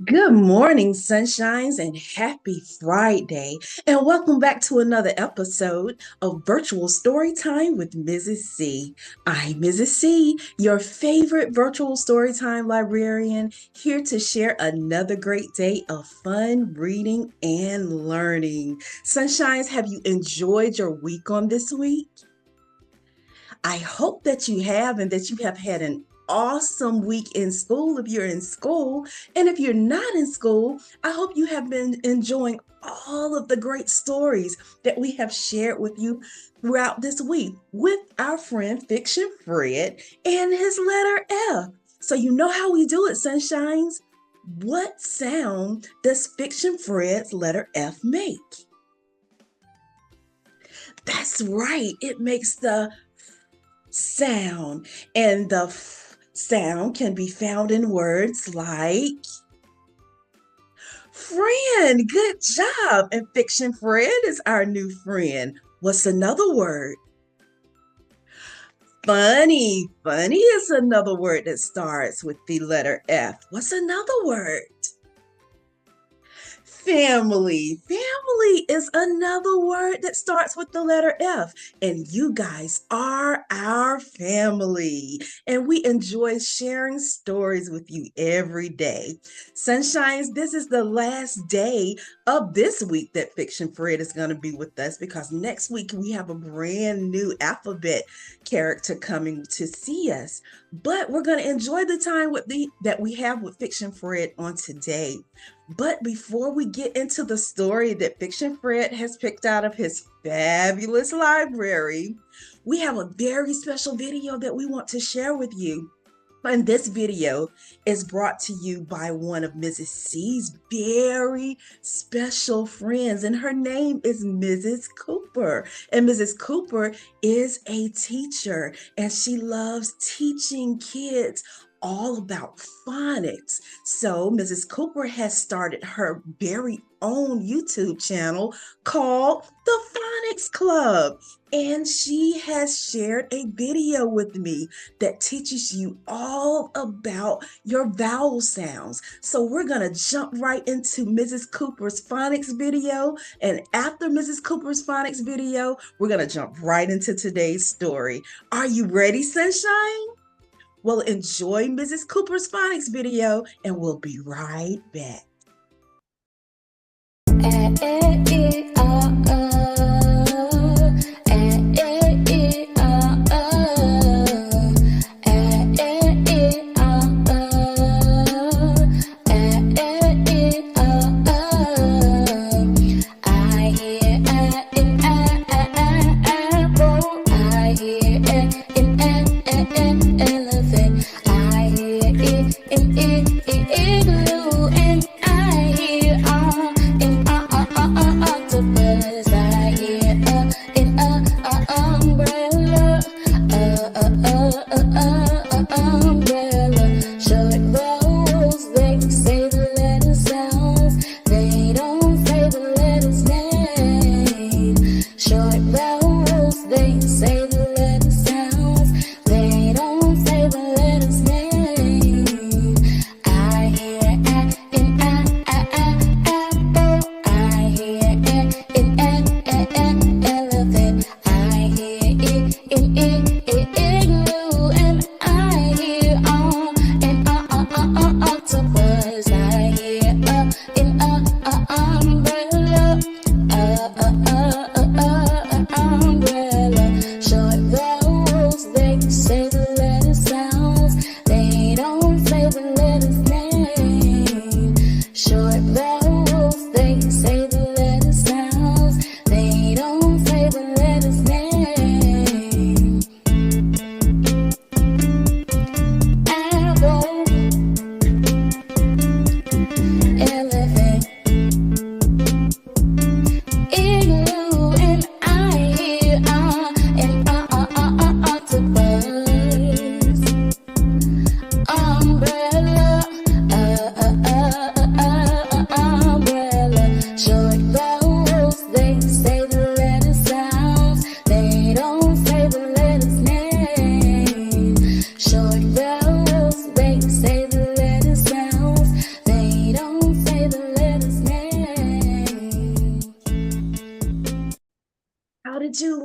Good morning, sunshines, and happy Friday. And welcome back to another episode of Virtual Storytime with Mrs. C. I'm Mrs. C, your favorite virtual storytime librarian, here to share another great day of fun reading and learning. Sunshines, have you enjoyed your week on this week? I hope that you have and that you have had an awesome week in school if you're in school. And if you're not in school, I hope you have been enjoying all of the great stories that we have shared with you throughout this week with our friend Fiction Fred and his letter F. So you know how we do it, sunshines. What sound does Fiction Fred's letter F make? That's right, it makes the sound, and the sound can be found in words like friend. Good job. And Fiction Fred is our new friend. What's another word? Funny. Funny is another word that starts with the letter F. What's another word? Family. Family is another word that starts with the letter F. And you guys are our family. And we enjoy sharing stories with you every day. Sunshines, this is the last day of this week that Fiction Fred is going to be with us, because next week we have a brand new alphabet character coming to see us. But we're going to enjoy the time that we have with Fiction Fred on today. But before we get into the story that Fiction Fred has picked out of his fabulous library, we have a very special video that we want to share with you. And this video is brought to you by one of Mrs. C's very special friends, and her name is Mrs. Cooper. And Mrs. Cooper is a teacher, and she loves teaching kids all about phonics. So Mrs. Cooper has started her very own YouTube channel called The Phonics Club. And she has shared a video with me that teaches you all about your vowel sounds. So we're going to jump right into Mrs. Cooper's phonics video. And after Mrs. Cooper's phonics video, we're going to jump right into today's story. Are you ready, sunshine? Well, enjoy Mrs. Cooper's phonics video, and we'll be right back.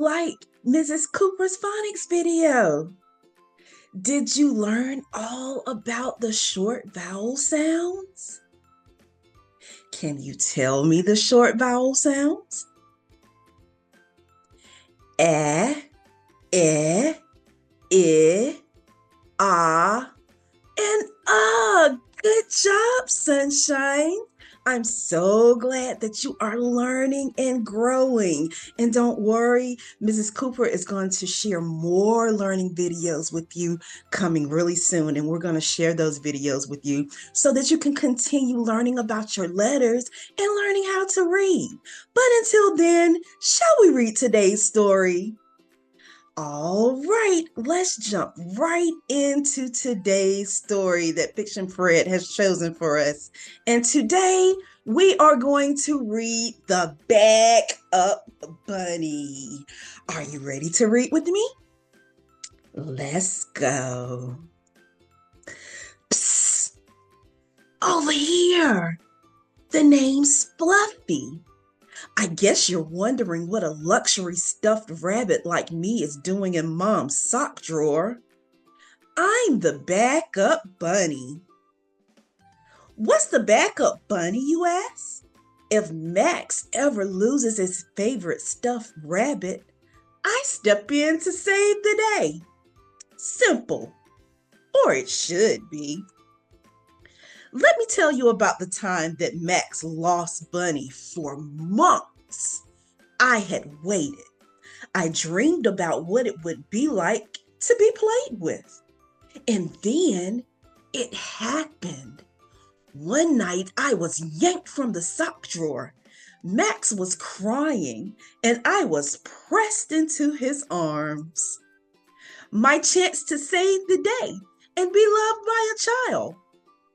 like Mrs. Cooper's phonics video? Did you learn all about the short vowel sounds? Can you tell me the short vowel sounds? Eh, eh, I, and ah. Good job, Sunshine. I'm so glad that you are learning and growing. And don't worry, Mrs. Cooper is going to share more learning videos with you coming really soon. And we're going to share those videos with you so that you can continue learning about your letters and learning how to read. But until then, shall we read today's story? All right, let's jump right into today's story that Fiction Fred has chosen for us. And today we are going to read The Backup Bunny. Are you ready to read with me? Let's go. Psst, over here. The name's Fluffy. I guess you're wondering what a luxury stuffed rabbit like me is doing in Mom's sock drawer. I'm the backup bunny. What's the backup bunny, you ask? If Max ever loses his favorite stuffed rabbit, I step in to save the day. Simple, or it should be. Let me tell you about the time that Max lost Bunny for months. I had waited. I dreamed about what it would be like to be played with. And then it happened. One night I was yanked from the sock drawer. Max was crying and I was pressed into his arms. My chance to save the day and be loved by a child.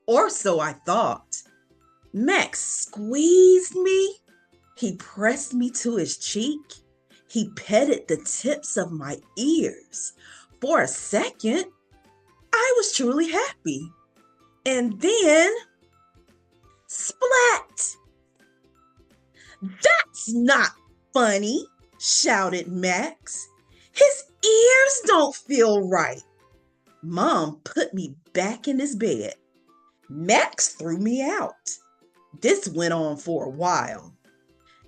Or so I thought. Max squeezed me. He pressed me to his cheek. He petted the tips of my ears. For a second, I was truly happy. And then, splat! That's not funny, shouted Max. His ears don't feel right. Mom put me back in his bed. Max threw me out. This went on for a while.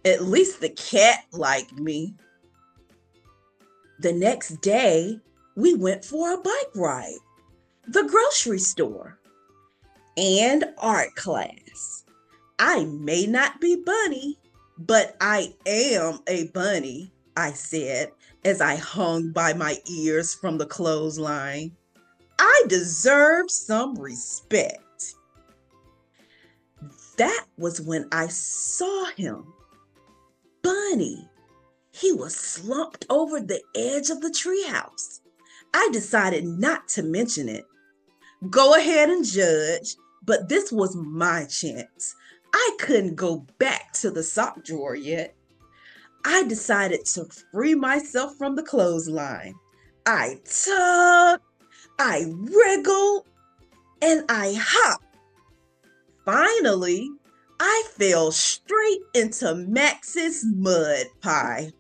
At least the cat liked me. The next day, we went for a bike ride, the grocery store, and art class. I may not be Bunny, but I am a bunny, I said as I hung by my ears from the clothesline. I deserve some respect. That was when I saw him. Bunny. He was slumped over the edge of the treehouse. I decided not to mention it. Go ahead and judge, but this was my chance. I couldn't go back to the sock drawer yet. I decided to free myself from the clothesline. I tugged, I wriggled, and I hopped. Finally, I fell straight into Max's mud pie.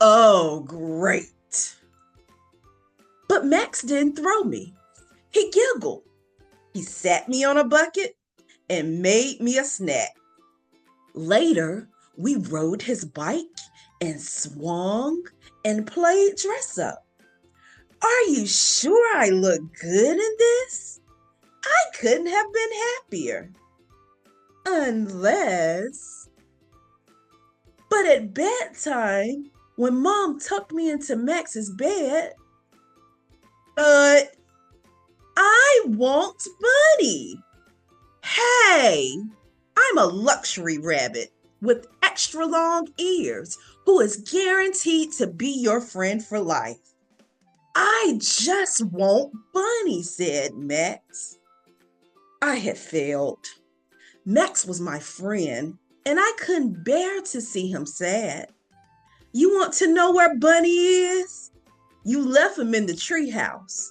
Oh, great. But Max didn't throw me. He giggled. He sat me on a bucket and made me a snack. Later, we rode his bike and swung and played dress up. Are you sure I look good in this? I couldn't have been happier. Unless... But at bedtime, when Mom tucked me into Max's bed, but I want Bunny. Hey, I'm a luxury rabbit with extra long ears who is guaranteed to be your friend for life. I just want Bunny, said Max. I had failed. Max was my friend, and I couldn't bear to see him sad. You want to know where Bunny is? You left him in the treehouse.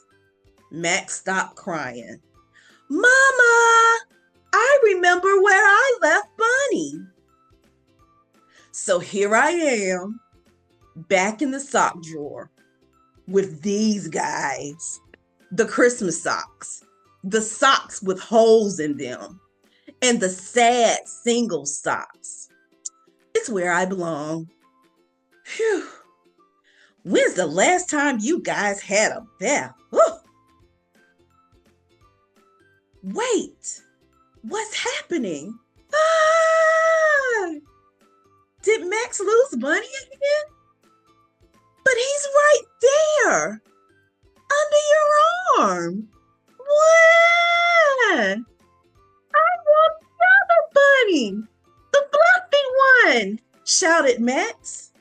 Max stopped crying. Mama, I remember where I left Bunny. So here I am. back in the sock drawer with these guys, the Christmas socks, the socks with holes in them, and the sad single socks. It's where I belong. Phew. When's the last time you guys had a bath? Whew. Wait, what's happening? Ah! Did Max lose Bunny again? But he's right there, under your arm. What? I want the other bunny, the fluffy one, shouted Max.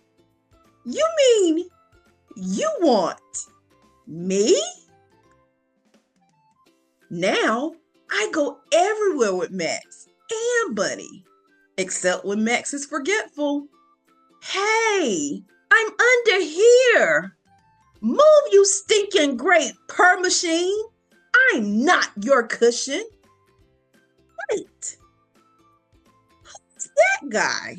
You mean you want me? Now I go everywhere with Max and Bunny, except when Max is forgetful. Hey, I'm under here. Move, you stinking great purr machine. I'm not your cushion. Wait, who's that guy?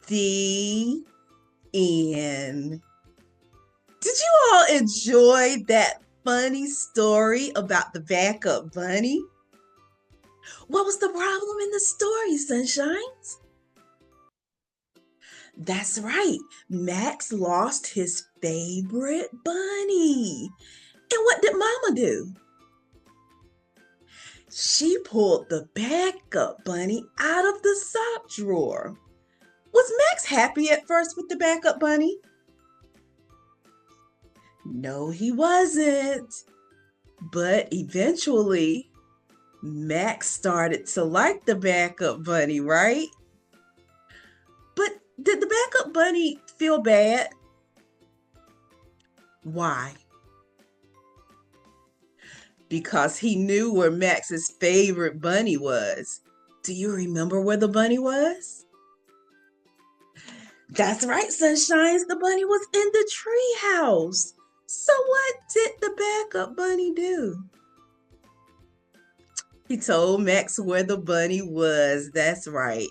The end. Did you all enjoy that funny story about the backup bunny? What was the problem in the story, Sunshines? That's right, Max lost his favorite bunny. And what did Mama do? She pulled the backup bunny out of the sock drawer. Was Max happy at first with the backup bunny? No, he wasn't. But eventually, Max started to like the backup bunny, right? But did the backup bunny feel bad? Why? Because he knew where Max's favorite bunny was. Do you remember where the bunny was? That's right, Sunshines. The bunny was in the tree house. So what did the backup bunny do? He told Max where the bunny was. That's right.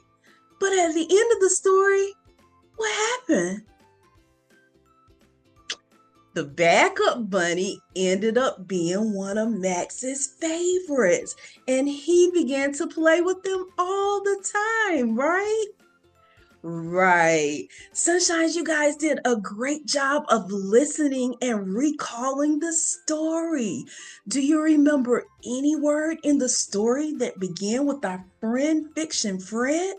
But at the end of the story, what happened? The backup bunny ended up being one of Max's favorites, and he began to play with them all the time, right? Right. Sunshines, you guys did a great job of listening and recalling the story. Do you remember any word in the story that began with our friend Fiction Fred?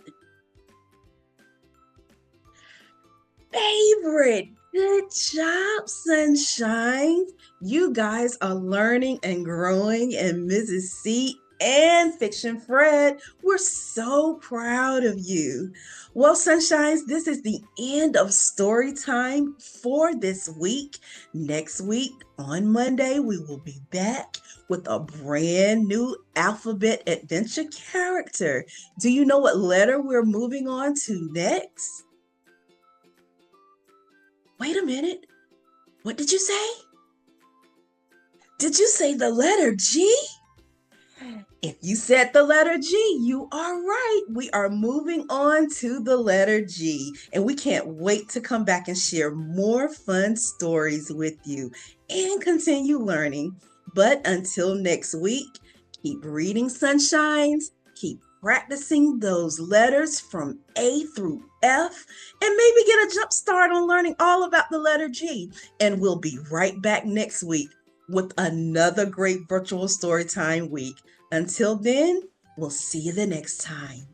Favorite. Good job, Sunshine. You guys are learning and growing, and Mrs. C and Fiction Fred, we're so proud of you. Well, Sunshines, this is the end of story time for this week. Next week, on Monday, we will be back with a brand new alphabet adventure character. Do you know what letter we're moving on to next? Wait a minute. What did you say? Did you say the letter G? If you said the letter G, you are right. We are moving on to the letter G, and we can't wait to come back and share more fun stories with you and continue learning. But until next week, keep reading, Sunshines. Keep practicing those letters from A through F, and maybe get a jump start on learning all about the letter G. And we'll be right back next week with another great virtual storytime week. Until then, we'll see you the next time.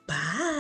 Bye.